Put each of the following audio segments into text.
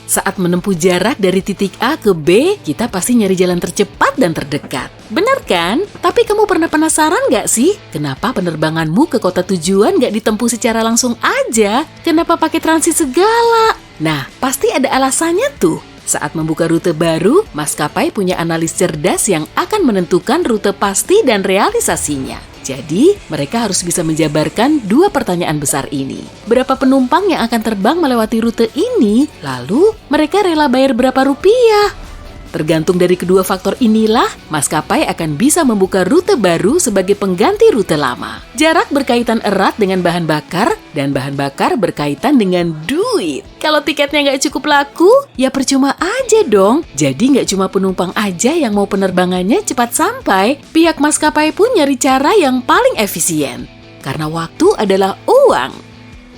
Saat menempuh jarak dari titik A ke B, kita pasti nyari jalan tercepat dan terdekat. Benar kan? Tapi kamu pernah penasaran nggak sih? Kenapa penerbanganmu ke kota tujuan nggak ditempuh secara langsung aja? Kenapa pakai transit segala? Nah, pasti ada alasannya tuh. Saat membuka rute baru, maskapai punya analis cerdas yang akan menentukan rute pasti dan realisasinya. Jadi, mereka harus bisa menjabarkan dua pertanyaan besar ini. Berapa penumpang yang akan terbang melewati rute ini? Lalu, mereka rela bayar berapa rupiah? Tergantung dari kedua faktor inilah, maskapai akan bisa membuka rute baru sebagai pengganti rute lama. Jarak berkaitan erat dengan bahan bakar, dan bahan bakar berkaitan dengan duit. Kalau tiketnya nggak cukup laku, ya percuma aja dong. Jadi nggak cuma penumpang aja yang mau penerbangannya cepat sampai, pihak maskapai pun nyari cara yang paling efisien. Karena waktu adalah uang.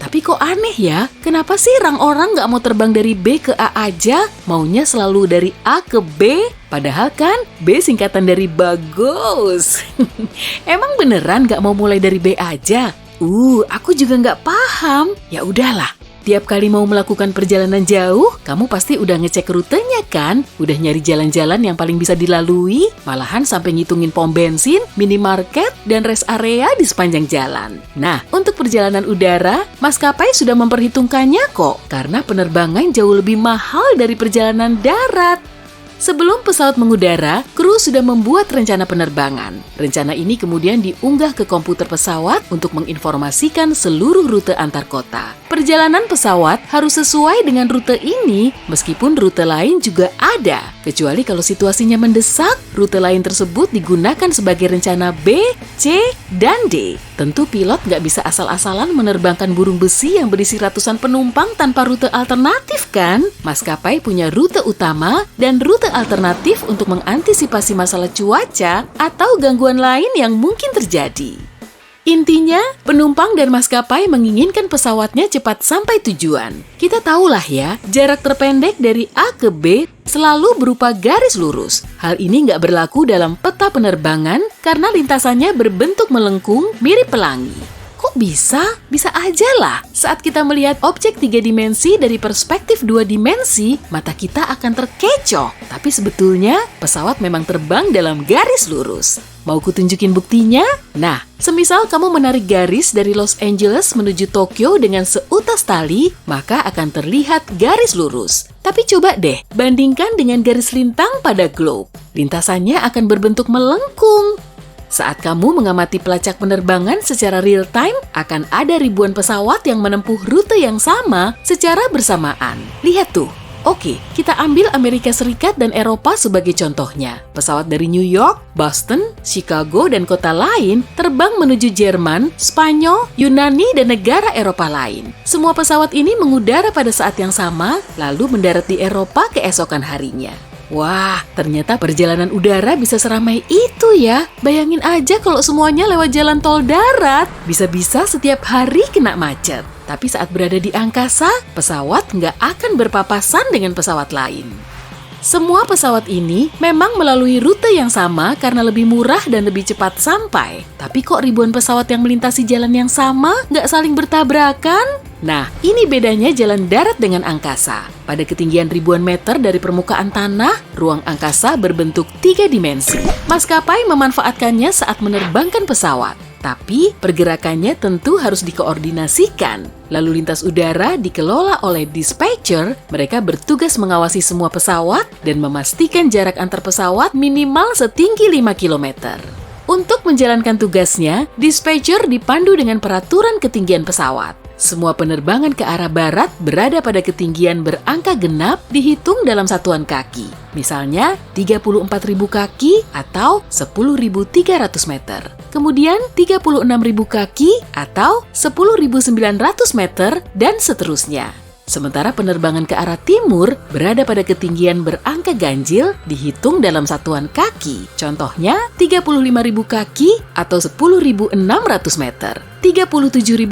Tapi kok aneh ya, kenapa sih orang nggak mau terbang dari B ke A aja, maunya selalu dari A ke B? Padahal kan B singkatan dari bagus. Emang beneran nggak mau mulai dari B aja? Aku juga nggak paham. Ya udahlah. Tiap kali mau melakukan perjalanan jauh, kamu pasti udah ngecek rutenya kan? Udah nyari jalan-jalan yang paling bisa dilalui, malahan sampai ngitungin pom bensin, minimarket, dan rest area di sepanjang jalan. Nah, untuk perjalanan udara, maskapai sudah memperhitungkannya kok, karena penerbangan jauh lebih mahal dari perjalanan darat. Sebelum pesawat mengudara, kru sudah membuat rencana penerbangan. Rencana ini kemudian diunggah ke komputer pesawat untuk menginformasikan seluruh rute antar kota. Perjalanan pesawat harus sesuai dengan rute ini, meskipun rute lain juga ada. Kecuali kalau situasinya mendesak, rute lain tersebut digunakan sebagai rencana B, C, dan D. Tentu pilot nggak bisa asal-asalan menerbangkan burung besi yang berisi ratusan penumpang tanpa rute alternatif kan? Maskapai punya rute utama dan rute alternatif untuk mengantisipasi masalah cuaca atau gangguan lain yang mungkin terjadi. Intinya, penumpang dan maskapai menginginkan pesawatnya cepat sampai tujuan. Kita tahulah ya, jarak terpendek dari A ke B selalu berupa garis lurus. Hal ini nggak berlaku dalam peta penerbangan karena lintasannya berbentuk melengkung mirip pelangi. Kok bisa? Bisa aja lah. Saat kita melihat objek 3 dimensi dari perspektif 2 dimensi, mata kita akan terkecoh. Tapi sebetulnya, pesawat memang terbang dalam garis lurus. Mau kutunjukin buktinya? Nah, semisal kamu menarik garis dari Los Angeles menuju Tokyo dengan seutas tali, maka akan terlihat garis lurus. Tapi coba deh, bandingkan dengan garis lintang pada globe. Lintasannya akan berbentuk melengkung. Saat kamu mengamati pelacak penerbangan secara real time, akan ada ribuan pesawat yang menempuh rute yang sama secara bersamaan. Lihat tuh. Oke, kita ambil Amerika Serikat dan Eropa sebagai contohnya. Pesawat dari New York, Boston, Chicago, dan kota lain terbang menuju Jerman, Spanyol, Yunani, dan negara Eropa lain. Semua pesawat ini mengudara pada saat yang sama, lalu mendarat di Eropa keesokan harinya. Wah, ternyata perjalanan udara bisa seramai itu ya. Bayangin aja kalau semuanya lewat jalan tol darat. Bisa-bisa setiap hari kena macet. Tapi saat berada di angkasa, pesawat nggak akan berpapasan dengan pesawat lain. Semua pesawat ini memang melalui rute yang sama karena lebih murah dan lebih cepat sampai. Tapi kok ribuan pesawat yang melintasi jalan yang sama nggak saling bertabrakan? Nah, ini bedanya jalan darat dengan angkasa. Pada ketinggian ribuan meter dari permukaan tanah, ruang angkasa berbentuk 3 dimensi. Maskapai memanfaatkannya saat menerbangkan pesawat. Tapi, pergerakannya tentu harus dikoordinasikan. Lalu lintas udara dikelola oleh dispatcher, mereka bertugas mengawasi semua pesawat dan memastikan jarak antar pesawat minimal setinggi 5 km. Untuk menjalankan tugasnya, dispatcher dipandu dengan peraturan ketinggian pesawat. Semua penerbangan ke arah barat berada pada ketinggian berangka genap dihitung dalam satuan kaki. Misalnya 34.000 kaki atau 10.300 meter. Kemudian 36.000 kaki atau 10.900 meter dan seterusnya. Sementara penerbangan ke arah timur berada pada ketinggian berangka ganjil dihitung dalam satuan kaki. Contohnya 35.000 kaki atau 10.600 meter, 37.000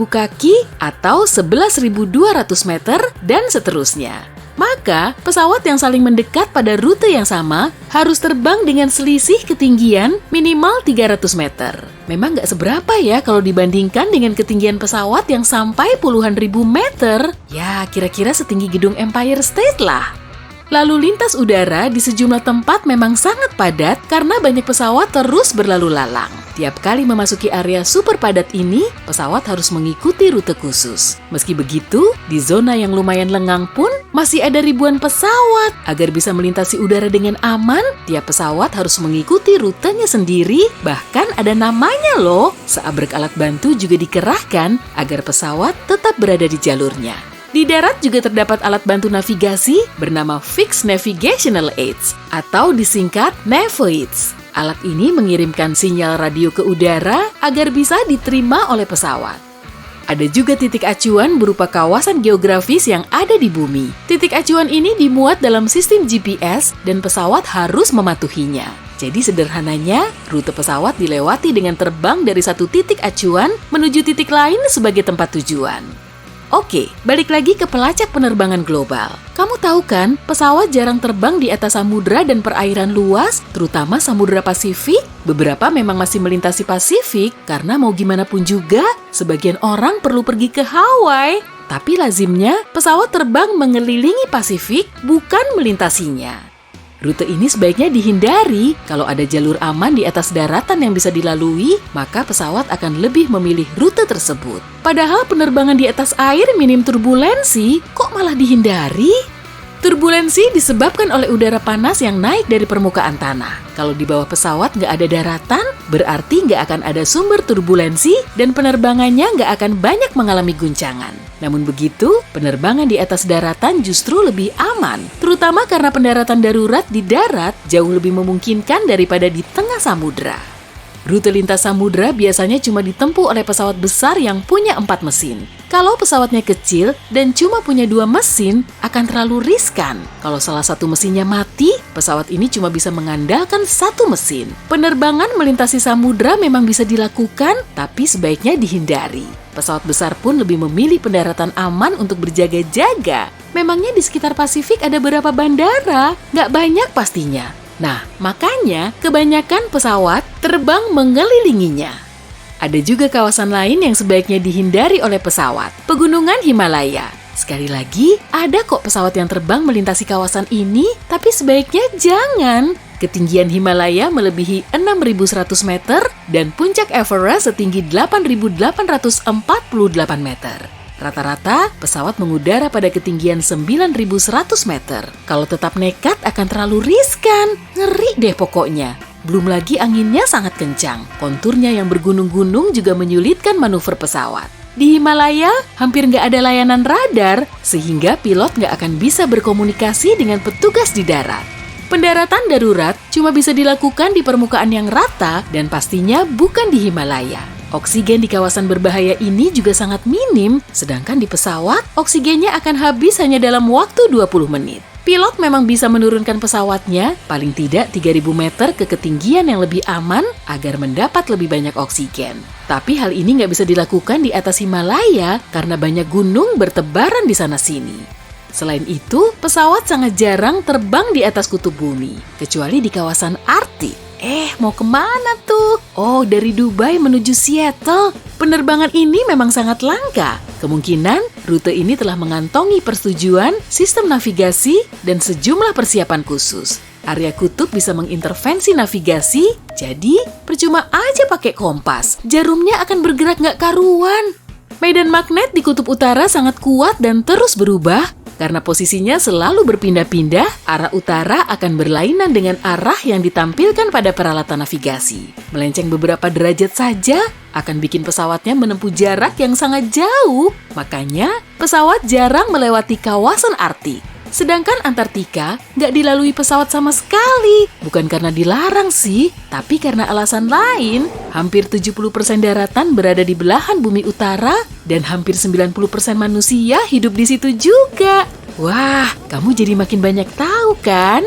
kaki atau 11.200 meter, dan seterusnya. Maka, pesawat yang saling mendekat pada rute yang sama harus terbang dengan selisih ketinggian minimal 300 meter. Memang nggak seberapa ya kalau dibandingkan dengan ketinggian pesawat yang sampai puluhan ribu meter. Ya, kira-kira setinggi gedung Empire State lah. Lalu lintas udara di sejumlah tempat memang sangat padat karena banyak pesawat terus berlalu lalang. Tiap kali memasuki area super padat ini, pesawat harus mengikuti rute khusus. Meski begitu, di zona yang lumayan lengang pun masih ada ribuan pesawat. Agar bisa melintasi udara dengan aman, tiap pesawat harus mengikuti rutenya sendiri, bahkan ada namanya loh. Seabrek alat bantu juga dikerahkan agar pesawat tetap berada di jalurnya. Di darat juga terdapat alat bantu navigasi bernama Fixed Navigational Aids atau disingkat NAVAIDS. Alat ini mengirimkan sinyal radio ke udara agar bisa diterima oleh pesawat. Ada juga titik acuan berupa kawasan geografis yang ada di bumi. Titik acuan ini dimuat dalam sistem GPS dan pesawat harus mematuhinya. Jadi sederhananya, rute pesawat dilewati dengan terbang dari satu titik acuan menuju titik lain sebagai tempat tujuan. Oke, balik lagi ke pelacak penerbangan global. Kamu tahu kan, pesawat jarang terbang di atas samudra dan perairan luas, terutama Samudra Pasifik. Beberapa memang masih melintasi Pasifik, karena mau gimana pun juga, sebagian orang perlu pergi ke Hawaii. Tapi lazimnya, pesawat terbang mengelilingi Pasifik, bukan melintasinya. Rute ini sebaiknya dihindari. Kalau ada jalur aman di atas daratan yang bisa dilalui, maka pesawat akan lebih memilih rute tersebut. Padahal penerbangan di atas air minim turbulensi, kok malah dihindari? Turbulensi disebabkan oleh udara panas yang naik dari permukaan tanah. Kalau di bawah pesawat nggak ada daratan, berarti nggak akan ada sumber turbulensi dan penerbangannya nggak akan banyak mengalami guncangan. Namun begitu, penerbangan di atas daratan justru lebih aman, terutama karena pendaratan darurat di darat jauh lebih memungkinkan daripada di tengah samudra. Rute lintas samudra biasanya cuma ditempuh oleh pesawat besar yang punya 4 mesin. Kalau pesawatnya kecil dan cuma punya 2 mesin, akan terlalu riskan. Kalau salah satu mesinnya mati, pesawat ini cuma bisa mengandalkan 1 mesin. Penerbangan melintasi samudra memang bisa dilakukan, tapi sebaiknya dihindari. Pesawat besar pun lebih memilih pendaratan aman untuk berjaga-jaga. Memangnya di sekitar Pasifik ada berapa bandara? Nggak banyak pastinya. Nah, makanya kebanyakan pesawat terbang mengelilinginya. Ada juga kawasan lain yang sebaiknya dihindari oleh pesawat, Pegunungan Himalaya. Sekali lagi, ada kok pesawat yang terbang melintasi kawasan ini, tapi sebaiknya jangan. Ketinggian Himalaya melebihi 6.100 meter dan puncak Everest setinggi 8.848 meter. Rata-rata, pesawat mengudara pada ketinggian 9.100 meter. Kalau tetap nekat akan terlalu riskan. Ngeri deh pokoknya. Belum lagi anginnya sangat kencang. Konturnya yang bergunung-gunung juga menyulitkan manuver pesawat. Di Himalaya, hampir nggak ada layanan radar, sehingga pilot nggak akan bisa berkomunikasi dengan petugas di darat. Pendaratan darurat cuma bisa dilakukan di permukaan yang rata dan pastinya bukan di Himalaya. Oksigen di kawasan berbahaya ini juga sangat minim, sedangkan di pesawat, oksigennya akan habis hanya dalam waktu 20 menit. Pilot memang bisa menurunkan pesawatnya paling tidak 3.000 meter ke ketinggian yang lebih aman agar mendapat lebih banyak oksigen. Tapi hal ini nggak bisa dilakukan di atas Himalaya karena banyak gunung bertebaran di sana-sini. Selain itu, pesawat sangat jarang terbang di atas kutub bumi, kecuali di kawasan Arktik. Mau kemana tuh? Oh, dari Dubai menuju Seattle. Penerbangan ini memang sangat langka. Kemungkinan rute ini telah mengantongi persetujuan, sistem navigasi, dan sejumlah persiapan khusus. Area kutub bisa mengintervensi navigasi, jadi percuma aja pakai kompas. Jarumnya akan bergerak nggak karuan. Medan magnet di kutub utara sangat kuat dan terus berubah. Karena posisinya selalu berpindah-pindah, arah utara akan berlainan dengan arah yang ditampilkan pada peralatan navigasi. Melenceng beberapa derajat saja akan bikin pesawatnya menempuh jarak yang sangat jauh. Makanya, pesawat jarang melewati kawasan Arktik. Sedangkan Antartika nggak dilalui pesawat sama sekali. Bukan karena dilarang sih, tapi karena alasan lain. Hampir 70% daratan berada di belahan bumi utara dan hampir 90% manusia hidup di situ juga. Wah, kamu jadi makin banyak tahu kan?